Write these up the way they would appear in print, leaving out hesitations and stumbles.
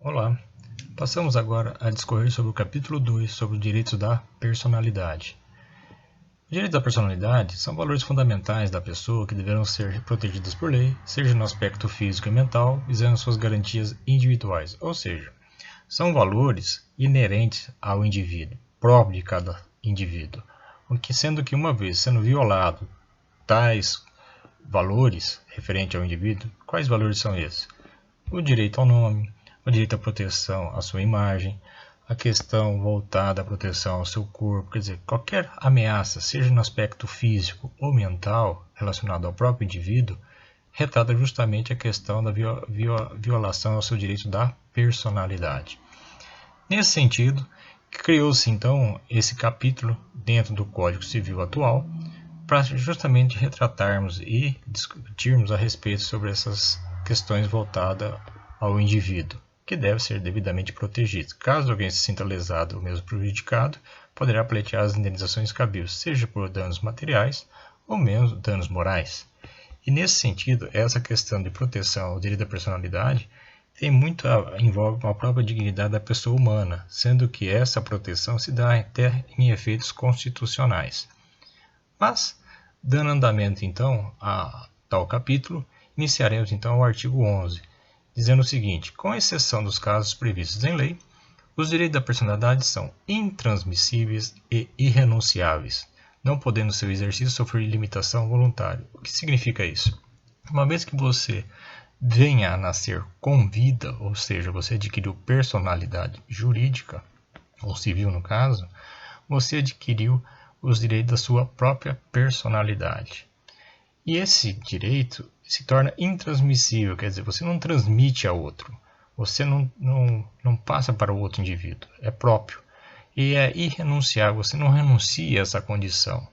Olá, passamos agora a discorrer sobre o capítulo 2 sobre os direitos da personalidade. Os direitos da personalidade são valores fundamentais da pessoa que deverão ser protegidos por lei, seja no aspecto físico e mental, visando suas garantias individuais, ou seja, são valores inerentes ao indivíduo, próprio de cada indivíduo, sendo que uma vez sendo violado tais valores referentes ao indivíduo, quais valores são esses? O direito ao nome, o direito à proteção à sua imagem, a questão voltada à proteção ao seu corpo, quer dizer, qualquer ameaça, seja no aspecto físico ou mental, relacionado ao próprio indivíduo, retrata justamente a questão da violação ao seu direito da personalidade. Nesse sentido, criou-se então esse capítulo dentro do Código Civil atual, para justamente retratarmos e discutirmos a respeito sobre essas questões voltadas ao indivíduo, que deve ser devidamente protegido. Caso alguém se sinta lesado ou mesmo prejudicado, poderá pleitear as indenizações cabíveis, seja por danos materiais ou mesmo danos morais. E nesse sentido, essa questão de proteção ao direito da personalidade envolve a própria dignidade da pessoa humana, sendo que essa proteção se dá até em efeitos constitucionais. Mas, dando andamento então a tal capítulo, iniciaremos então o artigo 11, dizendo o seguinte: com exceção dos casos previstos em lei, os direitos da personalidade são intransmissíveis e irrenunciáveis, não podendo seu exercício sofrer limitação voluntária. O que significa isso? Uma vez que você venha a nascer com vida, ou seja, você adquiriu personalidade jurídica, ou civil no caso, você adquiriu os direitos da sua própria personalidade. E esse direito se torna intransmissível, quer dizer, você não transmite a outro, você não passa para o outro indivíduo, é próprio. E é irrenunciável, você não renuncia a essa condição.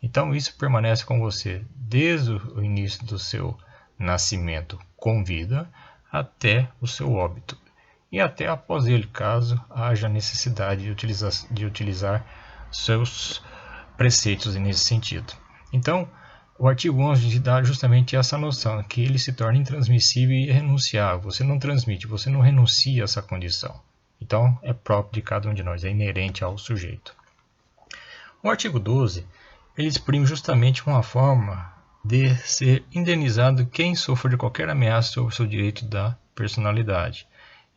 Então isso permanece com você desde o início do seu nascimento com vida até o seu óbito. E até após ele, caso haja necessidade de utilizar seus preceitos nesse sentido. Então, o artigo 11 dá justamente essa noção, que ele se torna intransmissível e irrenunciável. Você não transmite, você não renuncia a essa condição. Então, é próprio de cada um de nós, é inerente ao sujeito. O artigo 12, ele exprime justamente uma forma de ser indenizado quem sofre de qualquer ameaça sobre o seu direito da personalidade.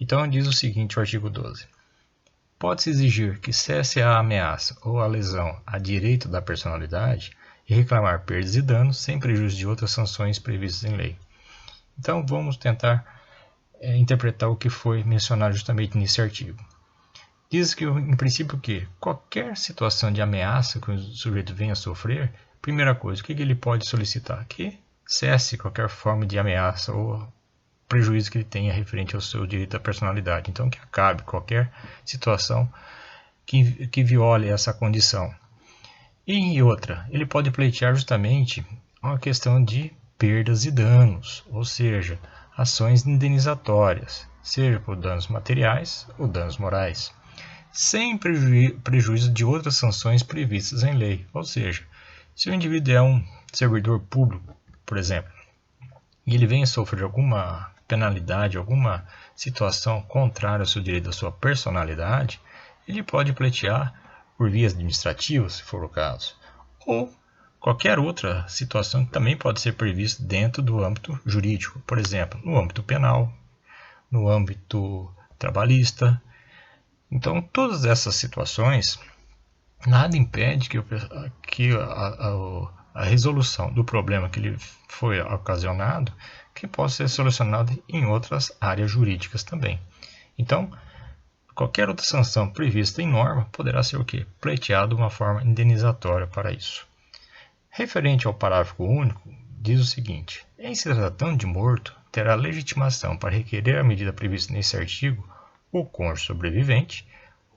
Então, diz o seguinte, o artigo 12. Pode-se exigir que cesse a ameaça ou a lesão a direito da personalidade e reclamar perdas e danos sem prejuízo de outras sanções previstas em lei. Então vamos tentar interpretar o que foi mencionado justamente nesse artigo. Diz que, em princípio, que qualquer situação de ameaça que o sujeito venha a sofrer, primeira coisa, o que ele pode solicitar? Que cesse qualquer forma de ameaça ou prejuízo que ele tenha referente ao seu direito à personalidade. Então que acabe qualquer situação que viole essa condição. E outra, ele pode pleitear justamente uma questão de perdas e danos, ou seja, ações indenizatórias, seja por danos materiais ou danos morais, sem prejuízo de outras sanções previstas em lei. Ou seja, se o indivíduo é um servidor público, por exemplo, e ele vem a sofrer alguma penalidade, alguma situação contrária ao seu direito à sua personalidade, ele pode pleitear por vias administrativas, se for o caso, ou qualquer outra situação que também pode ser prevista dentro do âmbito jurídico, por exemplo, no âmbito penal, no âmbito trabalhista. Então, todas essas situações, nada impede que a resolução do problema que lhe foi ocasionado que possa ser solucionado em outras áreas jurídicas também. Então, qualquer outra sanção prevista em norma poderá ser o quê? Pleiteado de uma forma indenizatória para isso. Referente ao parágrafo único, diz o seguinte: em se tratando de morto, terá legitimação para requerer a medida prevista nesse artigo o cônjuge sobrevivente,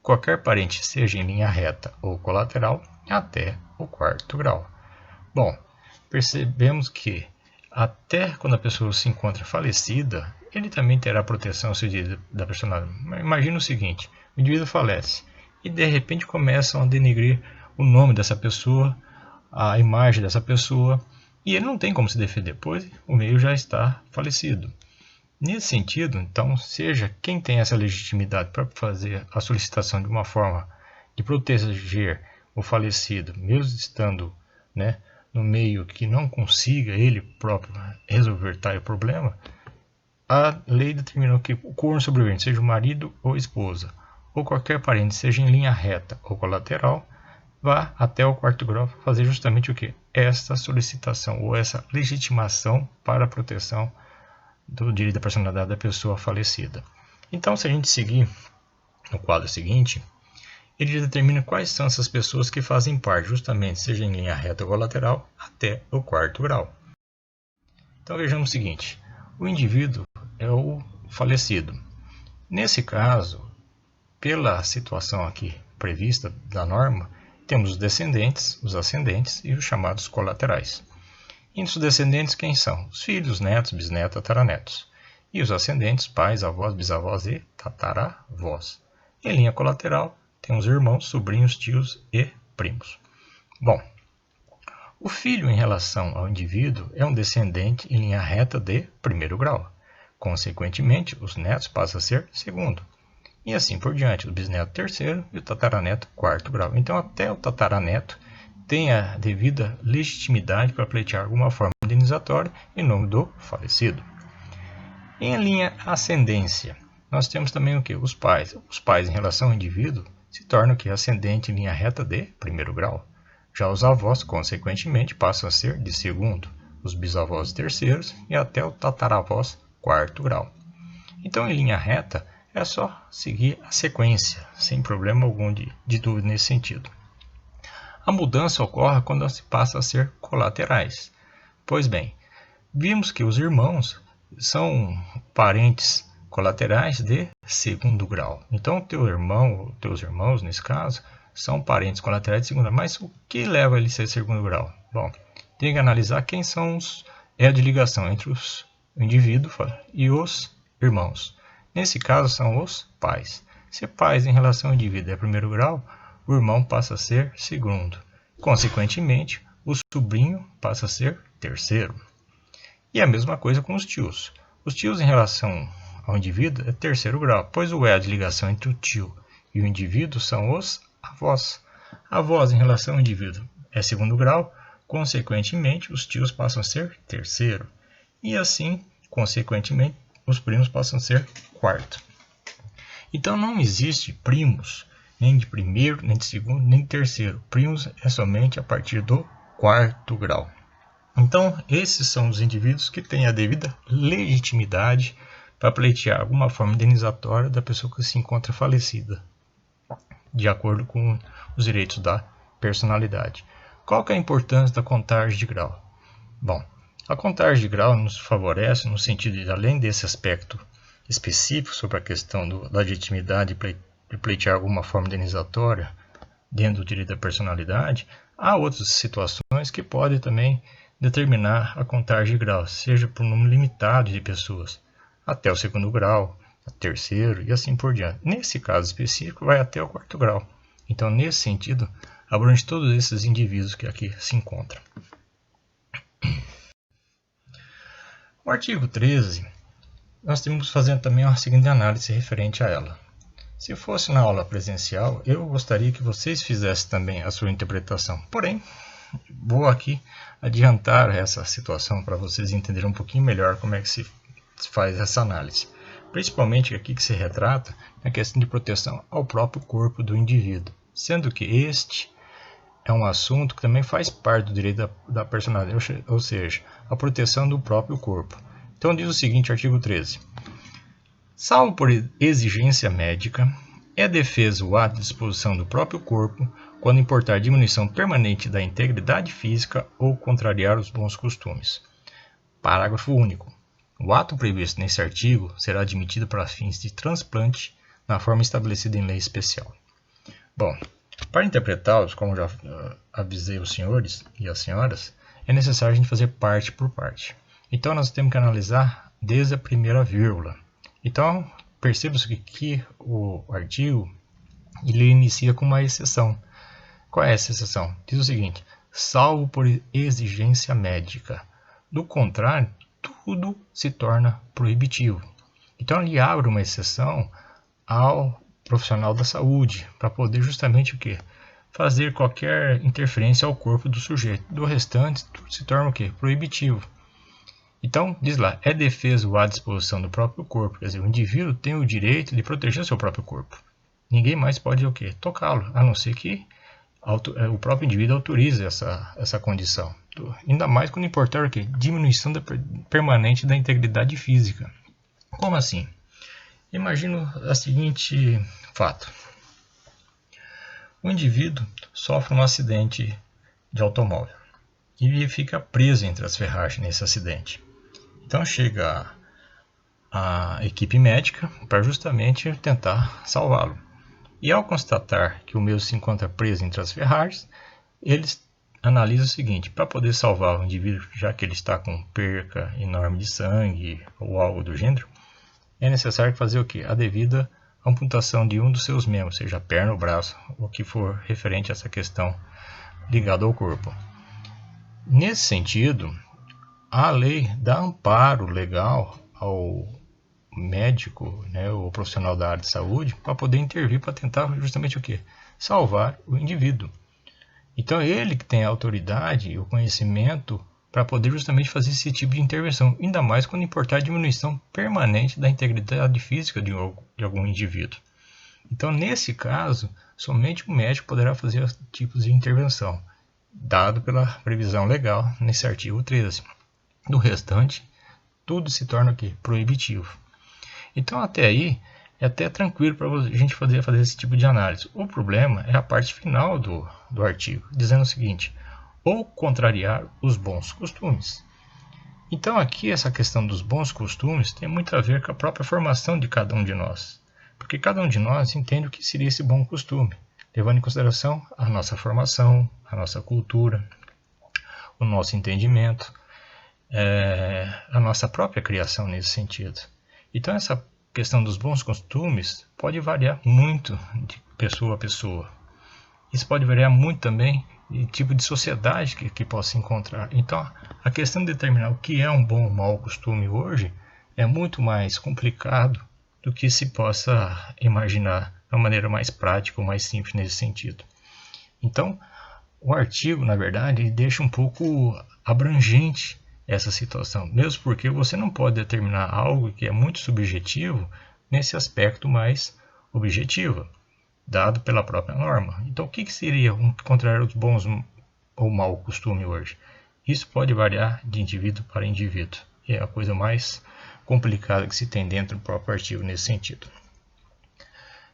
qualquer parente, seja em linha reta ou colateral, até o 4º grau. Bom, percebemos que até quando a pessoa se encontra falecida, ele também terá proteção ao seu direito da personalidade. Imagina o seguinte: o indivíduo falece e de repente começam a denegrir o nome dessa pessoa, a imagem dessa pessoa, e ele não tem como se defender, pois o meio já está falecido. Nesse sentido, então, seja quem tem essa legitimidade para fazer a solicitação de uma forma de proteger o falecido, mesmo estando, né, no meio que não consiga ele próprio resolver tal problema, a lei determinou que o corno sobrevivente, seja o marido ou esposa, ou qualquer parente, seja em linha reta ou colateral, vá até o quarto grau fazer justamente o que? Esta solicitação ou essa legitimação para a proteção do direito da personalidade da pessoa falecida. Então, se a gente seguir no quadro seguinte, ele determina quais são essas pessoas que fazem parte, justamente, seja em linha reta ou colateral, até o quarto grau. Então, vejamos o seguinte: o indivíduo é o falecido. Nesse caso, pela situação aqui prevista da norma, temos os descendentes, os ascendentes e os chamados colaterais. Entre os descendentes, quem são? Os filhos, netos, bisnetos, tataranetos. E os ascendentes, pais, avós, bisavós e tataravós. Em linha colateral, temos irmãos, sobrinhos, tios e primos. Bom, o filho em relação ao indivíduo é um descendente em linha reta de primeiro grau. Consequentemente, os netos passam a ser segundo. E assim por diante, o bisneto terceiro e o tataraneto quarto grau. Então, até o tataraneto tem a devida legitimidade para pleitear alguma forma indenizatória em nome do falecido. Em linha ascendência, nós temos também o que? Os pais. Os pais em relação ao indivíduo se tornam que ascendente em linha reta de primeiro grau. Já os avós, consequentemente, passam a ser de segundo, os bisavós terceiros e até o tataravós quarto grau. Então, em linha reta, é só seguir a sequência, sem problema algum de dúvida nesse sentido. A mudança ocorre quando se passa a ser colaterais. Pois bem, vimos que os irmãos são parentes colaterais de segundo grau. Então, teu irmão, teus irmãos, nesse caso, são parentes colaterais de segundo grau. Mas o que leva ele a ser segundo grau? Bom, tem que analisar quem são a de ligação entre o indivíduo e os irmãos. Nesse caso, são os pais. Se pais em relação ao indivíduo é primeiro grau, o irmão passa a ser segundo. Consequentemente, o sobrinho passa a ser terceiro. E a mesma coisa com os tios. Os tios em relação ao indivíduo é terceiro grau, pois o elo de ligação entre o tio e o indivíduo são os avós. Avós em relação ao indivíduo é segundo grau, consequentemente, os tios passam a ser terceiro. E assim, consequentemente, os primos passam a ser quarto. Então, não existe primos nem de primeiro, nem de segundo, nem de terceiro. Primos é somente a partir do quarto grau. Então, esses são os indivíduos que têm a devida legitimidade para pleitear alguma forma indenizatória da pessoa que se encontra falecida, de acordo com os direitos da personalidade. Qual que é a importância da contagem de grau? Bom, a contagem de grau nos favorece no sentido de, além desse aspecto específico sobre a questão da legitimidade de pleitear alguma forma indenizatória dentro do direito da personalidade, há outras situações que podem também determinar a contagem de grau, seja por um número limitado de pessoas, até o segundo grau, terceiro e assim por diante. Nesse caso específico, vai até o quarto grau. Então, nesse sentido, abrange todos esses indivíduos que aqui se encontram. O artigo 13, nós temos que fazer também uma seguinte análise referente a ela. Se fosse na aula presencial, eu gostaria que vocês fizessem também a sua interpretação. Porém, vou aqui adiantar essa situação para vocês entenderem um pouquinho melhor como é que se faz essa análise. Principalmente aqui que se retrata a questão de proteção ao próprio corpo do indivíduo, sendo que este é um assunto que também faz parte do direito da personalidade, ou seja, a proteção do próprio corpo. Então diz o seguinte, artigo 13. Salvo por exigência médica, é defesa o ato de disposição do próprio corpo quando importar diminuição permanente da integridade física ou contrariar os bons costumes. Parágrafo único. O ato previsto nesse artigo será admitido para fins de transplante na forma estabelecida em lei especial. Bom, para interpretá-los, como já avisei os senhores e as senhoras, é necessário a gente fazer parte por parte. Então nós temos que analisar desde a primeira vírgula. Então, perceba-se que o artigo ele inicia com uma exceção. Qual é essa exceção? Diz o seguinte, salvo por exigência médica. Do contrário, tudo se torna proibitivo. Então ele abre uma exceção ao profissional da saúde, para poder justamente o quê? Fazer qualquer interferência ao corpo do sujeito. Do restante, tudo se torna o quê? Proibitivo. Então, diz lá, é defesa ou à disposição do próprio corpo. Quer dizer, o indivíduo tem o direito de proteger o seu próprio corpo. Ninguém mais pode o quê? Tocá-lo, a não ser que o próprio indivíduo autorize essa condição. Ainda mais quando importar o quê? Diminuição permanente da integridade física. Como assim? Imagina o seguinte fato. O indivíduo sofre um acidente de automóvel e fica preso entre as ferragens nesse acidente. Então chega a equipe médica para justamente tentar salvá-lo. E ao constatar que o mesmo se encontra preso entre as ferragens, eles analisam o seguinte: para poder salvar o indivíduo, já que ele está com perca enorme de sangue ou algo do gênero, é necessário fazer o quê? A devida amputação de um dos seus membros, seja a perna ou braço, o que for referente a essa questão ligada ao corpo. Nesse sentido, a lei dá amparo legal ao médico, né, o profissional da área de saúde, para poder intervir para tentar justamente o quê? Salvar o indivíduo. Então é ele que tem a autoridade e o conhecimento para poder justamente fazer esse tipo de intervenção, ainda mais quando importar a diminuição permanente da integridade física de algum indivíduo. Então, nesse caso, somente o médico poderá fazer esse tipo de intervenção, dado pela previsão legal nesse artigo 13. Do restante, tudo se torna aqui proibitivo. Então, até aí, é até tranquilo para a gente fazer esse tipo de análise. O problema é a parte final do artigo, dizendo o seguinte: ou contrariar os bons costumes. Então aqui essa questão dos bons costumes tem muito a ver com a própria formação de cada um de nós. Porque cada um de nós entende o que seria esse bom costume, levando em consideração a nossa formação, a nossa cultura, o nosso entendimento, a nossa própria criação nesse sentido. Então essa questão dos bons costumes pode variar muito de pessoa a pessoa. Isso pode variar muito também de tipo de sociedade que possa encontrar. Então, a questão de determinar o que é um bom ou mau costume hoje é muito mais complicado do que se possa imaginar de uma maneira mais prática ou mais simples nesse sentido. Então, o artigo, na verdade, deixa um pouco abrangente essa situação, mesmo porque você não pode determinar algo que é muito subjetivo nesse aspecto mais objetivo, dado pela própria norma. Então, o que seria contrariar os bons ou mau costume hoje? Isso pode variar de indivíduo para indivíduo. É a coisa mais complicada que se tem dentro do próprio artigo nesse sentido.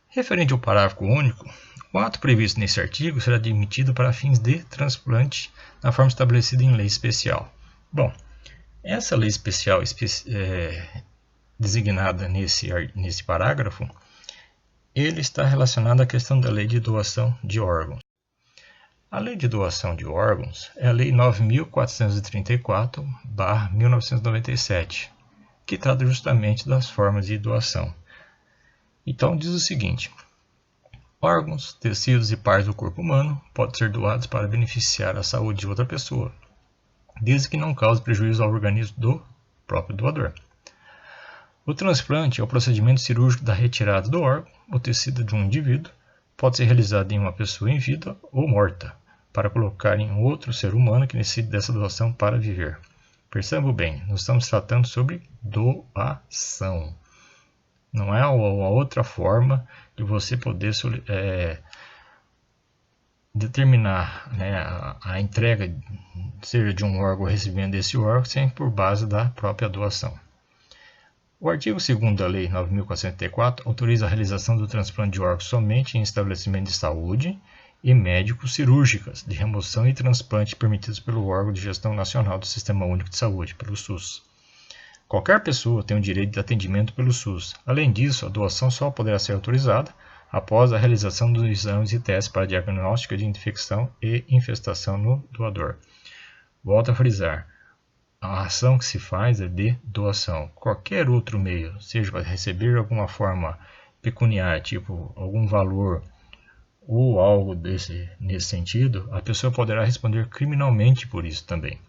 Referente ao parágrafo único, o ato previsto nesse artigo será admitido para fins de transplante na forma estabelecida em lei especial. Bom, essa lei especial designada nesse parágrafo, ele está relacionado à questão da lei de doação de órgãos. A lei de doação de órgãos é a lei 9.434/1997, que trata justamente das formas de doação. Então diz o seguinte: órgãos, tecidos e partes do corpo humano podem ser doados para beneficiar a saúde de outra pessoa, desde que não cause prejuízo ao organismo do próprio doador. O transplante é o procedimento cirúrgico da retirada do órgão ou tecido de um indivíduo, pode ser realizado em uma pessoa em vida ou morta, para colocar em outro ser humano que necessite dessa doação para viver. Perceba bem, nós estamos tratando sobre doação. Não é uma outra forma de você poder determinar, né, a entrega, seja de um órgão ou recebimento desse órgão, sempre por base da própria doação. O artigo 2º da Lei 9.434 autoriza a realização do transplante de órgãos somente em estabelecimentos de saúde e médicos cirúrgicas de remoção e transplante permitidos pelo órgão de gestão nacional do Sistema Único de Saúde, pelo SUS. Qualquer pessoa tem o direito de atendimento pelo SUS. Além disso, a doação só poderá ser autorizada após a realização dos exames e testes para diagnóstico de infecção e infestação no doador. Volto a frisar: a ação que se faz é de doação. Qualquer outro meio, seja para receber alguma forma pecuniária, tipo algum valor ou algo nesse sentido, a pessoa poderá responder criminalmente por isso também.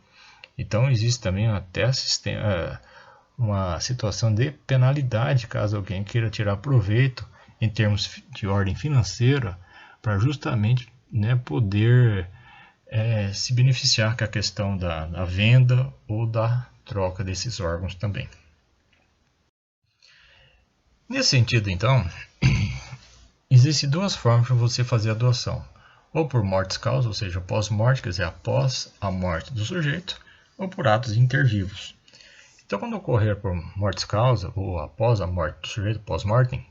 Então existe também até uma situação de penalidade caso alguém queira tirar proveito em termos de ordem financeira para justamente, né, poder se beneficiar com a questão da venda ou da troca desses órgãos também. Nesse sentido, então, existem duas formas para você fazer a doação. Ou por mortis causa, ou seja, pós-morte, quer dizer, após a morte do sujeito, ou por atos intervivos. Então, quando ocorrer por mortis causa, ou após a morte do sujeito, pós-mortem,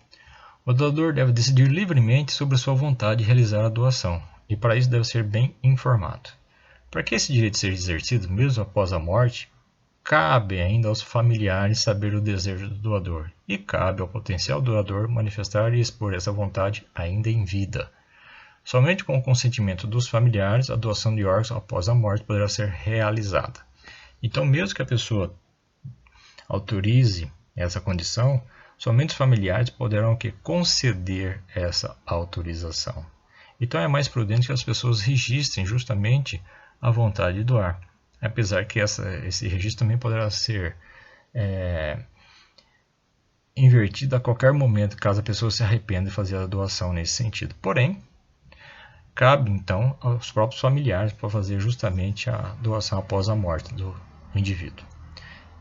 o doador deve decidir livremente sobre a sua vontade de realizar a doação, e para isso deve ser bem informado. Para que esse direito seja exercido, mesmo após a morte, cabe ainda aos familiares saber o desejo do doador, e cabe ao potencial doador manifestar e expor essa vontade ainda em vida. Somente com o consentimento dos familiares, a doação de órgãos após a morte poderá ser realizada. Então, mesmo que a pessoa autorize essa condição, somente os familiares poderão conceder essa autorização. Então, é mais prudente que as pessoas registrem justamente a vontade de doar, apesar que esse registro também poderá ser invertido a qualquer momento, caso a pessoa se arrependa de fazer a doação nesse sentido. Porém, cabe então aos próprios familiares para fazer justamente a doação após a morte do indivíduo.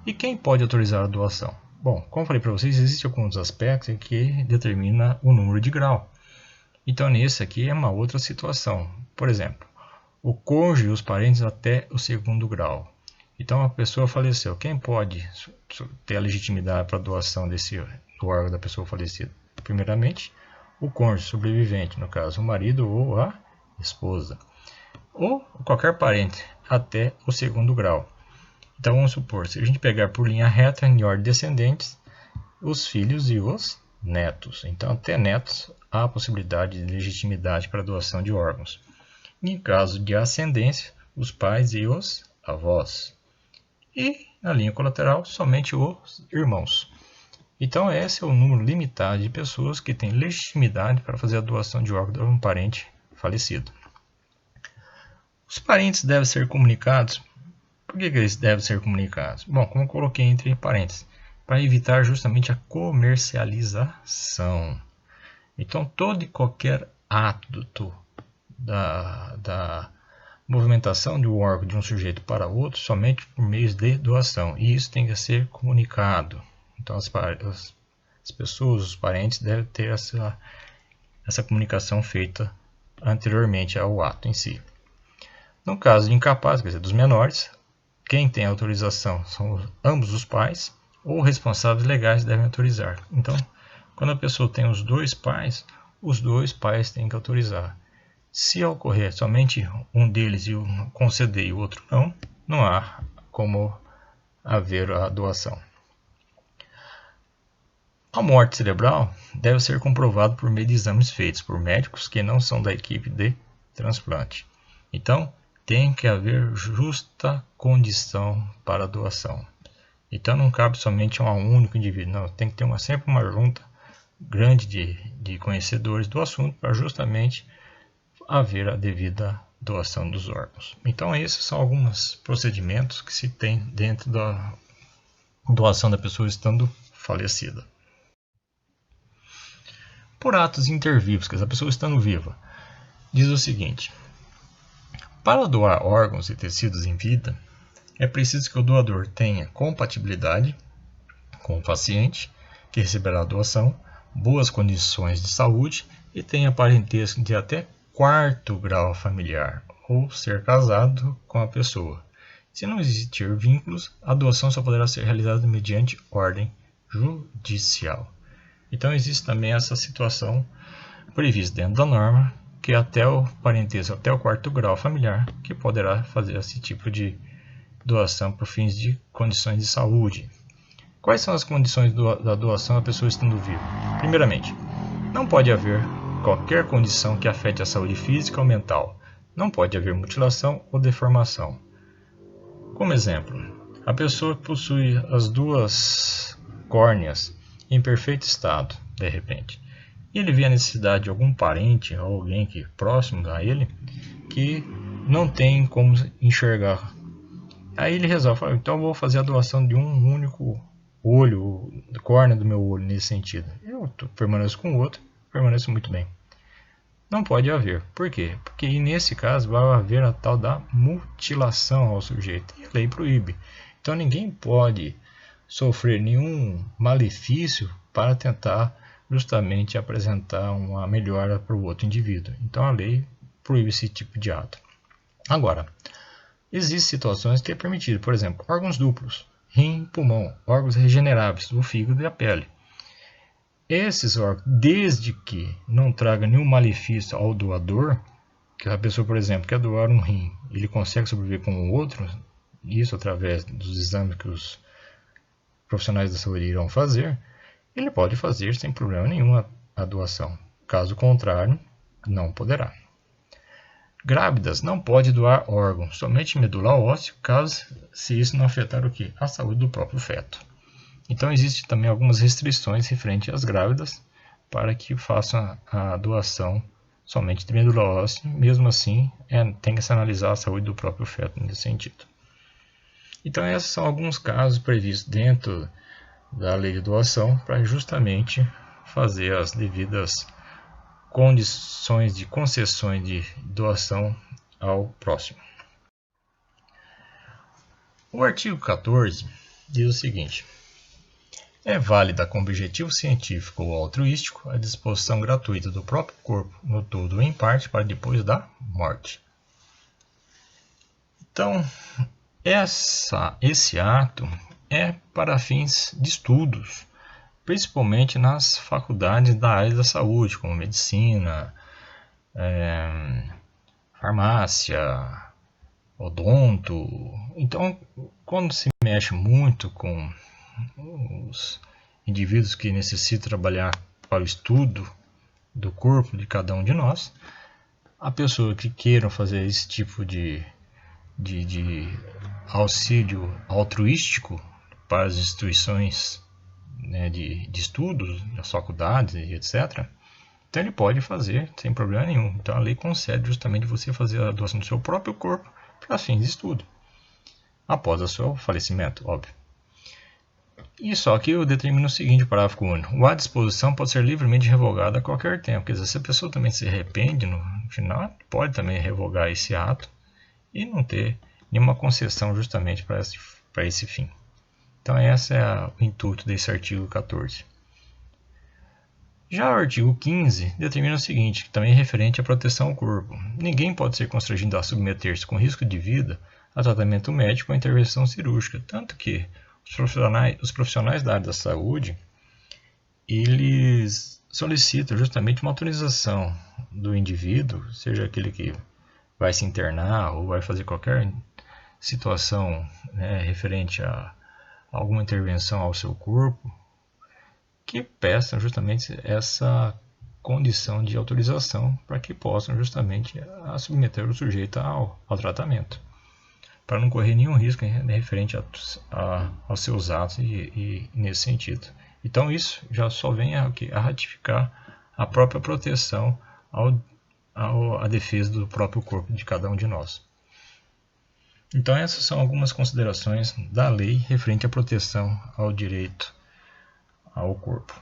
E quem pode autorizar a doação? Bom, como falei para vocês, existem alguns aspectos que determinam o número de grau. Então, nesse aqui é uma outra situação. Por exemplo, o cônjuge e os parentes até o segundo grau. Então, a pessoa faleceu. Quem pode ter a legitimidade para a doação do órgão da pessoa falecida? Primeiramente, o cônjuge sobrevivente, no caso, o marido ou a esposa. Ou qualquer parente até o segundo grau. Então, vamos supor, se a gente pegar por linha reta, em ordem descendentes, os filhos e os netos. Então, até netos, há a possibilidade de legitimidade para a doação de órgãos. Em caso de ascendência, os pais e os avós. E, na linha colateral, somente os irmãos. Então, esse é o número limitado de pessoas que têm legitimidade para fazer a doação de órgão de um parente falecido. Os parentes devem ser comunicados. Por que eles devem ser comunicados? Bom, como eu coloquei entre parênteses, para evitar justamente a comercialização. Então, todo e qualquer ato da movimentação do órgão de um sujeito para outro somente por meio de doação. E isso tem que ser comunicado. Então, as pessoas, os parentes, devem ter essa comunicação feita anteriormente ao ato em si. No caso de incapaz, quer dizer, dos menores, quem tem autorização são ambos os pais ou responsáveis legais devem autorizar. Então, quando a pessoa tem os dois pais têm que autorizar. Se ocorrer somente um deles e conceder e o outro não há como haver a doação. A morte cerebral deve ser comprovada por meio de exames feitos por médicos que não são da equipe de transplante. Então, tem que haver justa condição para a doação. Então, não cabe somente a um único indivíduo, não. Tem que ter sempre uma junta grande de conhecedores do assunto para justamente haver a devida doação dos órgãos. Então, esses são alguns procedimentos que se tem dentro da doação da pessoa estando falecida. Por atos intervivos, quer dizer, a pessoa estando viva, diz o seguinte: para doar órgãos e tecidos em vida, é preciso que o doador tenha compatibilidade com o paciente que receberá a doação, boas condições de saúde e tenha parentesco de até 4º grau familiar ou ser casado com a pessoa. Se não existir vínculos, a doação só poderá ser realizada mediante ordem judicial. Então existe também essa situação prevista dentro da norma, que até o parentesco, até o 4º grau familiar, que poderá fazer esse tipo de doação por fins de condições de saúde. Quais são as condições da doação da pessoa estando viva? Primeiramente, não pode haver qualquer condição que afete a saúde física ou mental. Não pode haver mutilação ou deformação. Como exemplo, a pessoa possui as 2 córneas em perfeito estado, de repente. E ele vê a necessidade de algum parente ou alguém que próximo a ele que não tem como enxergar. Aí ele resolve, então eu vou fazer a doação de um único olho, córnea do meu olho nesse sentido. Eu permaneço com o outro, permaneço muito bem. Não pode haver. Por quê? Porque nesse caso vai haver a tal da mutilação ao sujeito. E a lei proíbe. Então ninguém pode sofrer nenhum malefício para tentar justamente apresentar uma melhora para o outro indivíduo. Então a lei proíbe esse tipo de ato. Agora, existem situações que é permitido, por exemplo, órgãos duplos, rim, pulmão, órgãos regeneráveis, o fígado e a pele. Esses órgãos, desde que não traga nenhum malefício ao doador, que a pessoa, por exemplo, quer doar um rim, ele consegue sobreviver com o outro, isso através dos exames que os profissionais da saúde irão fazer, ele pode fazer sem problema nenhum a doação. Caso contrário, não poderá. Grávidas não pode doar órgão, somente medula óssea, caso se isso não afetar o quê? A saúde do próprio feto. Então existem também algumas restrições referentes às grávidas para que façam a doação somente de medula óssea. Mesmo assim, tem que se analisar a saúde do próprio feto nesse sentido. Então esses são alguns casos previstos dentro da lei de doação para justamente fazer as devidas condições de concessões de doação ao próximo. O artigo 14 diz o seguinte: é válida com objetivo científico ou altruístico a disposição gratuita do próprio corpo, no todo ou em parte, para depois da morte. Então, esse ato é para fins de estudos, principalmente nas faculdades da área da saúde, como medicina, farmácia, odonto. Então, quando se mexe muito com os indivíduos que necessitam trabalhar para o estudo do corpo de cada um de nós, a pessoa que queiram fazer esse tipo de auxílio altruístico para as instituições, né, de estudos, das faculdades, etc., então ele pode fazer sem problema nenhum. Então a lei concede justamente você fazer a doação do seu próprio corpo para fins de estudo, após o seu falecimento, óbvio. E só que eu determino o seguinte, o parágrafo único: a disposição pode ser livremente revogada a qualquer tempo. Quer dizer, se a pessoa também se arrepende no final, pode também revogar esse ato e não ter nenhuma concessão justamente para esse fim. Então esse é o intuito desse artigo 14. Já o artigo 15 determina o seguinte, também referente à proteção ao corpo: ninguém pode ser constrangido a submeter-se com risco de vida a tratamento médico ou intervenção cirúrgica, tanto que os profissionais da área da saúde, eles solicitam justamente uma autorização do indivíduo, seja aquele que vai se internar ou vai fazer qualquer situação, né, referente a alguma intervenção ao seu corpo, que peçam justamente essa condição de autorização para que possam justamente submeter o sujeito ao tratamento, para não correr nenhum risco referente aos seus atos e nesse sentido. Então isso já só vem a ratificar a própria proteção à defesa do próprio corpo de cada um de nós. Então essas são algumas considerações da lei referente à proteção ao direito ao corpo.